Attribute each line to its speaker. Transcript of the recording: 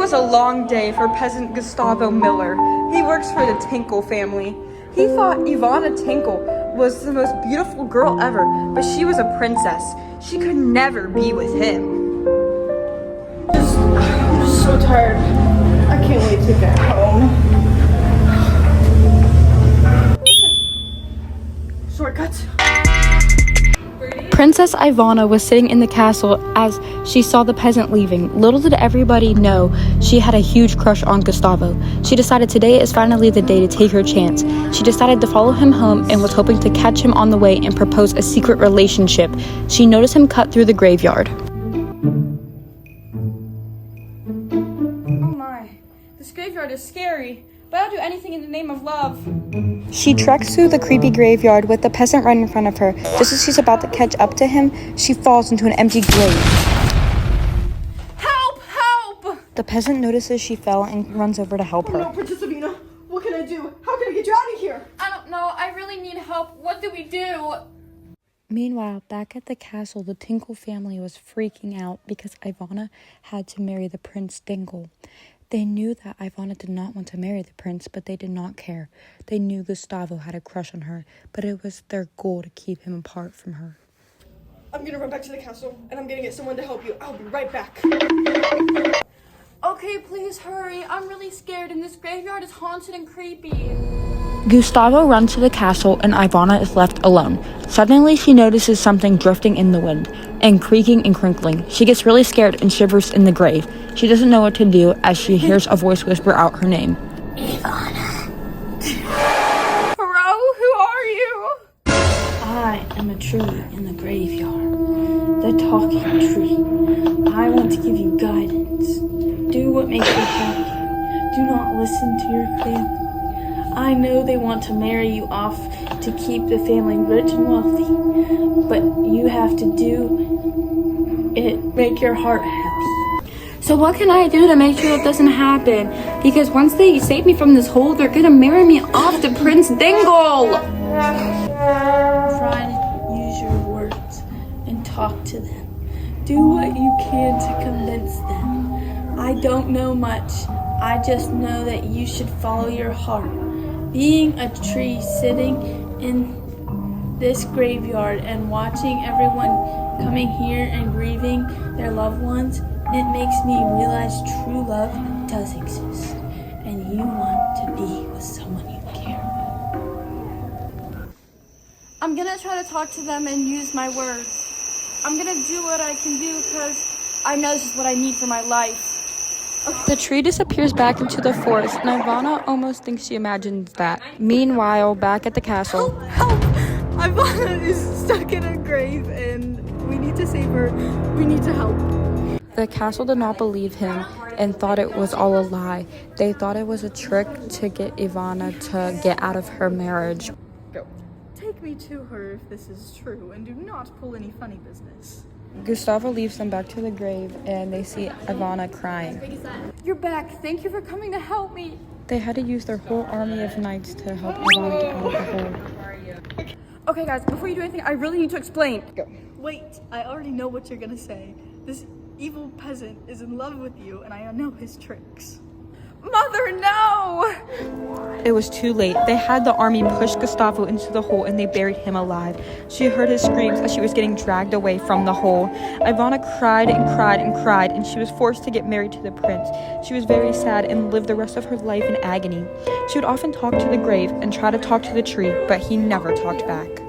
Speaker 1: was a long day for peasant Gustavo Miller. He works for the Tinkle family. He thought Ivana Tinkle was the most beautiful girl ever, but she was a princess. She could never be with him.
Speaker 2: I'm just so tired. I can't wait to get home. Shortcuts.
Speaker 3: Princess Ivana was sitting in the castle as she saw the peasant leaving. Little did everybody know she had a huge crush on Gustavo. She decided today is finally the day to take her chance. She decided to follow him home and was hoping to catch him on the way and propose a secret relationship. She noticed him cut through the graveyard.
Speaker 1: Oh my, this graveyard is scary, but I'll do anything in the name of love.
Speaker 3: She treks through the creepy graveyard with the peasant right in front of her. Just as she's about to catch up to him, she falls into an empty grave.
Speaker 1: Help! Help!
Speaker 3: The peasant notices she fell and runs over to help her.
Speaker 2: No, Princess Avina, what can I do? How can I get you out of here?
Speaker 1: I don't know. I really need help. What do we do?
Speaker 3: Meanwhile, back at the castle, the Tinkle family was freaking out because Ivana had to marry the Prince Dingle. They knew that Ivana did not want to marry the prince, but they did not care. They knew Gustavo had a crush on her, but it was their goal to keep him apart from her.
Speaker 2: I'm gonna run back to the castle, and I'm gonna get someone to help you. I'll be right back.
Speaker 1: Okay, please hurry. I'm really scared and this graveyard is haunted and creepy.
Speaker 3: Gustavo runs to the castle and Ivana is left alone. Suddenly, she notices something drifting in the wind and creaking and crinkling. She gets really scared and shivers in the grave. She doesn't know what to do as she hears a voice whisper out her name.
Speaker 1: Ivana. Hello, who are you?
Speaker 4: I am a tree in the graveyard, the talking tree. I want to give you guidance. Do what makes you happy. Do not listen to your family. I know they want to marry you off to keep the family rich and wealthy, but you have to do it, make your heart happy.
Speaker 3: So what can I do to make sure that doesn't happen? Because once they save me from this hole, they're gonna marry me off to Prince Dingle!
Speaker 4: Try to use your words and talk to them. Do what you can to convince them. I don't know much. I just know that you should follow your heart. Being a tree sitting in this graveyard and watching everyone coming here and grieving their loved ones, it makes me realize true love does exist, and you want to be with someone you care about.
Speaker 1: I'm gonna try to talk to them and use my words. I'm gonna do what I can do because I know this is what I need for my life.
Speaker 3: The tree disappears back into the forest, and Ivana almost thinks she imagines that. Meanwhile, back at the castle.
Speaker 2: Help! Ivana is stuck in a grave, and we need to save her. We need to help.
Speaker 3: The castle did not believe him and thought it was all a lie. They thought it was a trick to get Ivana to get out of her marriage.
Speaker 2: Go. Take me to her if this is true, and do not pull any funny business.
Speaker 3: Gustavo leads them back to the grave, and they see Ivana crying.
Speaker 1: You're back. Thank you for coming to help me.
Speaker 3: They had to use their whole army of knights to help Ivana get out of the hole.
Speaker 1: Okay, guys, before you do anything, I really need to explain.
Speaker 2: Go. Wait, I already know what you're gonna say. This evil peasant is in love with you, and I know his tricks.
Speaker 1: Mother, no!
Speaker 3: It was too late. They had the army push Gustavo into the hole and they buried him alive. She heard his screams as she was getting dragged away from the hole. Ivana cried and cried and cried, and she was forced to get married to the prince. She was very sad and lived the rest of her life in agony. She would often talk to the grave and try to talk to the tree, but he never talked back.